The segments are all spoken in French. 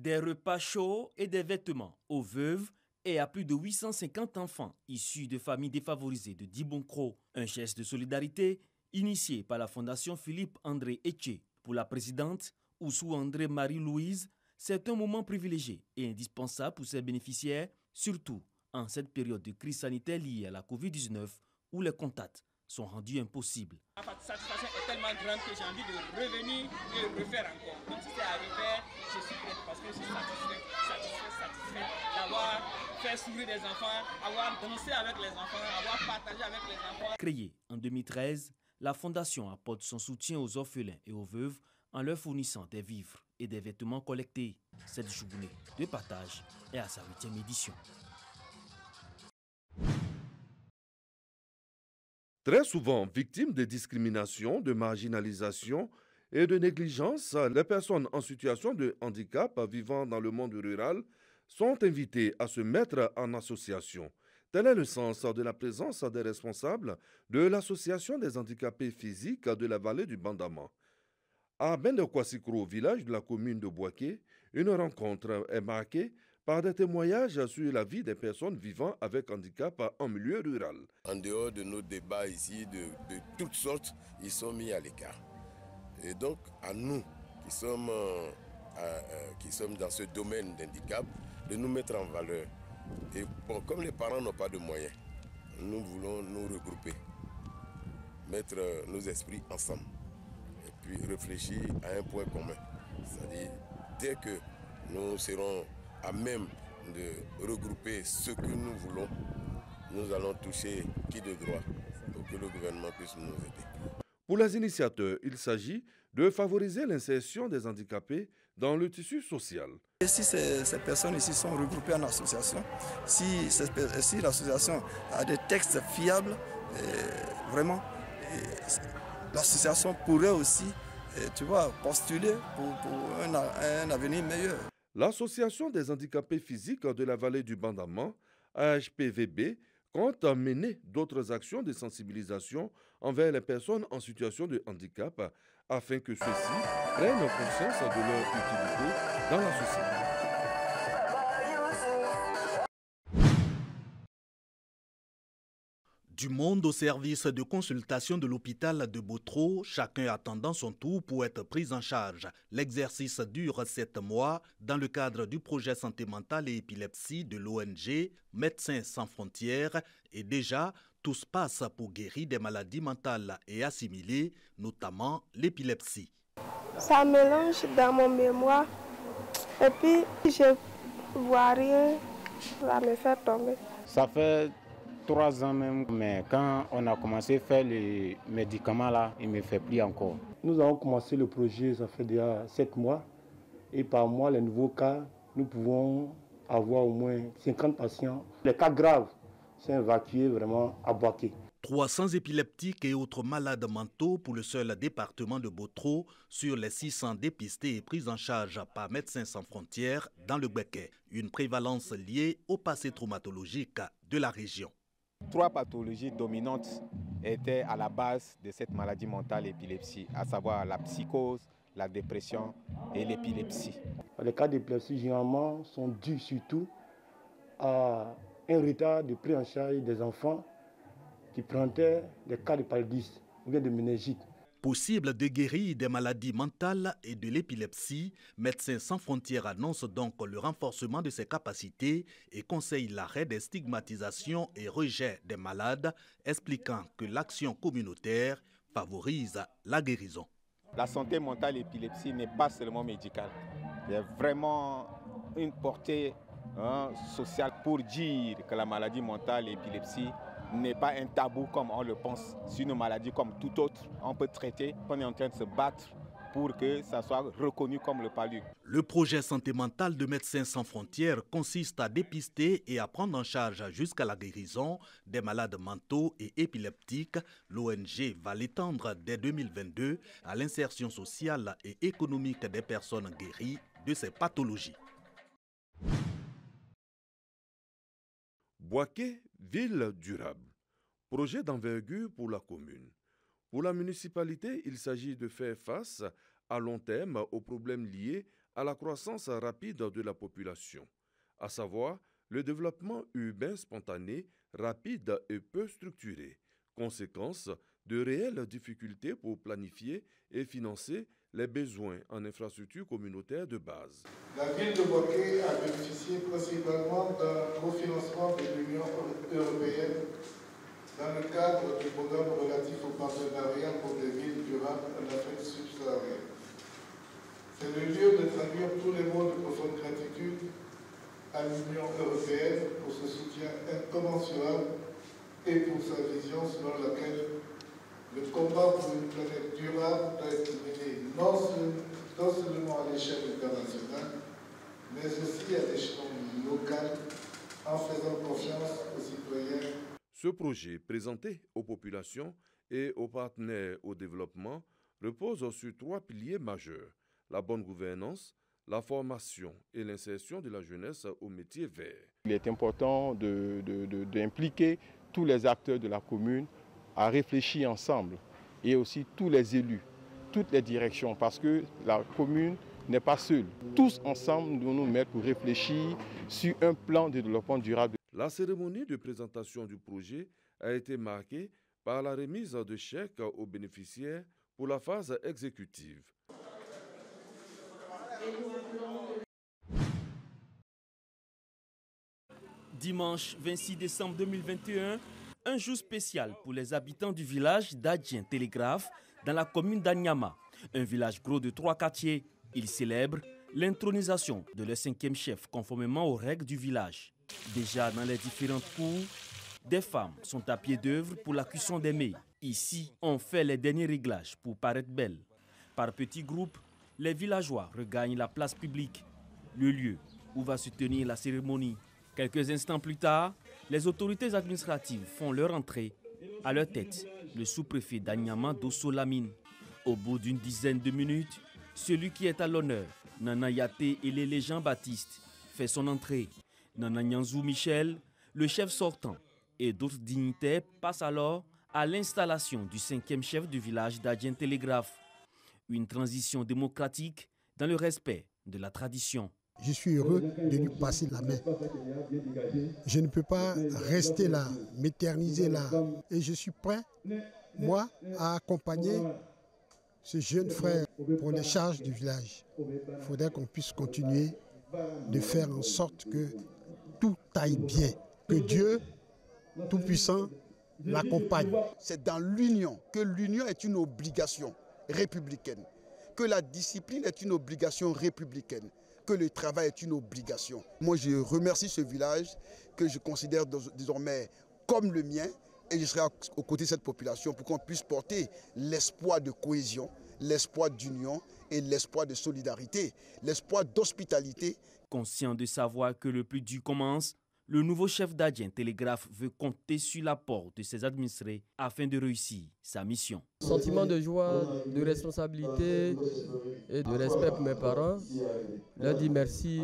Des repas chauds et des vêtements aux veuves et à plus de 850 enfants issus de familles défavorisées de Dibonkro. Un geste de solidarité initié par la Fondation Philippe André Etché. Pour la présidente Oussou André Marie-Louise, c'est un moment privilégié et indispensable pour ses bénéficiaires, surtout en cette période de crise sanitaire liée à la Covid-19 où les contacts sont rendus impossibles. La satisfaction est tellement grande que j'ai envie de revenir et refaire encore. Donc si c'est à refaire, je suis prêt parce que je suis satisfait d'avoir fait sourire des enfants, avoir dansé avec les enfants, avoir partagé avec les enfants. Créée en 2013, la Fondation apporte son soutien aux orphelins et aux veuves en leur fournissant des vivres et des vêtements collectés. Cette journée de partage est à sa 8e édition. Très souvent victimes de discrimination, de marginalisation et de négligence, les personnes en situation de handicap vivant dans le monde rural sont invitées à se mettre en association. Tel est le sens de la présence des responsables de l'Association des handicapés physiques de la vallée du Bandama. À Bende-Kwassikro, village de la commune de Boaké, une rencontre est marquée par des témoignages sur la vie des personnes vivant avec handicap en milieu rural. En dehors de nos débats ici, de toutes sortes, ils sont mis à l'écart. Et donc, à nous qui sommes dans ce domaine d'handicap, de nous mettre en valeur. Et bon, comme les parents n'ont pas de moyens, nous voulons nous regrouper, mettre nos esprits ensemble et puis réfléchir à un point commun. C'est-à-dire, dès que nous serons à même de regrouper ce que nous voulons, nous allons toucher qui de droit pour que le gouvernement puisse nous aider. Pour les initiateurs, il s'agit de favoriser l'insertion des handicapés dans le tissu social. Et si ces personnes ici sont regroupées en association, si l'association a des textes fiables, vraiment, l'association pourrait aussi, postuler pour un avenir meilleur. L'Association des handicapés physiques de la vallée du Bandama, AHPVB, compte mener d'autres actions de sensibilisation envers les personnes en situation de handicap afin que ceux-ci prennent conscience de leur utilité dans la société. Du monde au service de consultation de l'hôpital de Botro, chacun attendant son tour pour être pris en charge. L'exercice dure 7 mois dans le cadre du projet santé mentale et épilepsie de l'ONG Médecins sans frontières et déjà tout se passe pour guérir des maladies mentales et assimilées, notamment l'épilepsie. Ça mélange dans mon mémoire et puis je ne vois rien, ça me fait tomber. Ça fait 3 ans même, mais quand on a commencé à faire les médicaments là, il ne me fait plus encore. Nous avons commencé le projet, ça fait déjà 7 mois. Et par mois, les nouveaux cas, nous pouvons avoir au moins 50 patients. Les cas graves sont évacués vraiment à Boaké. 300 épileptiques et autres malades mentaux pour le seul département de Botro sur les 600 dépistés et pris en charge par Médecins sans frontières dans le Gbeke. Une prévalence liée au passé traumatologique de la région. 3 pathologies dominantes étaient à la base de cette maladie mentale épilepsie, à savoir la psychose, la dépression et l'épilepsie. Les cas d'épilepsie généralement sont dus surtout à un retard de prise en charge des enfants qui prenaient des cas de paludisme ou bien de méningite. Possible de guérir des maladies mentales et de l'épilepsie, Médecins sans frontières annonce donc le renforcement de ses capacités et conseille l'arrêt des stigmatisations et rejets des malades, expliquant que l'action communautaire favorise la guérison. La santé mentale et l'épilepsie n'est pas seulement médicale. Il y a vraiment une portée sociale pour dire que la maladie mentale et l'épilepsie n'est pas un tabou comme on le pense. C'est une maladie comme toute autre, on peut traiter, on est en train de se battre pour que ça soit reconnu comme le palud. Le projet santé mentale de Médecins sans frontières consiste à dépister et à prendre en charge jusqu'à la guérison des malades mentaux et épileptiques. L'ONG va l'étendre dès 2022 à l'insertion sociale et économique des personnes guéries de ces pathologies. Boaké, ville durable. Projet d'envergure pour la commune. Pour la municipalité, il s'agit de faire face à long terme aux problèmes liés à la croissance rapide de la population, à savoir le développement urbain spontané, rapide et peu structuré. Conséquence de réelles difficultés pour planifier et financer les besoins en infrastructures communautaires de base. La ville de Bouaké a bénéficié principalement d'un cofinancement de l'Union européenne dans le cadre du programme relatif au partenariat pour des villes durables en Afrique subsaharienne. C'est le lieu de traduire tous les mots de profonde gratitude à l'Union européenne pour ce soutien incommensurable et pour sa vision selon laquelle le combat pour une planète durable doit être mené non seulement à l'échelle internationale, mais aussi à l'échelon local, en faisant confiance aux citoyens. Ce projet, présenté aux populations et aux partenaires au développement, repose sur 3 piliers majeurs: la bonne gouvernance, la formation et l'insertion de la jeunesse aux métiers verts. Il est important d'impliquer tous les acteurs de la commune à réfléchir ensemble, et aussi tous les élus, toutes les directions, parce que la commune n'est pas seule. Tous ensemble, nous devons nous mettre pour réfléchir sur un plan de développement durable. La cérémonie de présentation du projet a été marquée par la remise de chèques aux bénéficiaires pour la phase exécutive. Dimanche 26 décembre 2021, un jour spécial pour les habitants du village d'Adjien Télégraphe dans la commune d'Anyama. Un village gros de 3 quartiers. Ils célèbrent l'intronisation de leur 5e chef conformément aux règles du village. Déjà dans les différentes cours, des femmes sont à pied d'œuvre pour la cuisson des mets. Ici, on fait les derniers réglages pour paraître belles. Par petits groupes, les villageois regagnent la place publique, le lieu où va se tenir la cérémonie. Quelques instants plus tard, les autorités administratives font leur entrée. À leur tête, le sous-préfet d'Anyama Dosso Lamine. Au bout d'une dizaine de minutes, celui qui est à l'honneur, Nana Yaté et les Jean-Baptiste, fait son entrée. Nana Nyanzou Michel, le chef sortant, et d'autres dignitaires passent alors à l'installation du 5e chef du village d'Adjien Télégraphe. Une transition démocratique dans le respect de la tradition. Je suis heureux de lui passer la main. Je ne peux pas rester là, m'éterniser là. Et je suis prêt, moi, à accompagner ce jeune frère pour les charges du village. Il faudrait qu'on puisse continuer de faire en sorte que tout aille bien. Que Dieu Tout-Puissant l'accompagne. C'est dans l'union que l'union est une obligation républicaine, que la discipline est une obligation républicaine, que le travail est une obligation. Moi, je remercie ce village que je considère désormais comme le mien, et je serai aux côtés de cette population pour qu'on puisse porter l'espoir de cohésion, l'espoir d'union et l'espoir de solidarité, l'espoir d'hospitalité. Conscient de savoir que le plus dur commence, le nouveau chef d'Adjien Télégraphe veut compter sur l'apport de ses administrés afin de réussir sa mission. Sentiment de joie, de responsabilité et de respect pour mes parents. Leur dire merci,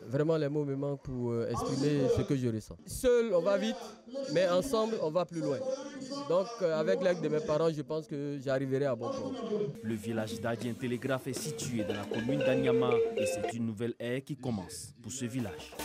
vraiment les mots me manquent pour exprimer ce que je ressens. Seul, on va vite, mais ensemble, on va plus loin. Donc, avec l'aide de mes parents, je pense que j'arriverai à bon port. Le village d'Adjien Télégraphe est situé dans la commune d'Anyama et c'est une nouvelle ère qui commence pour ce village.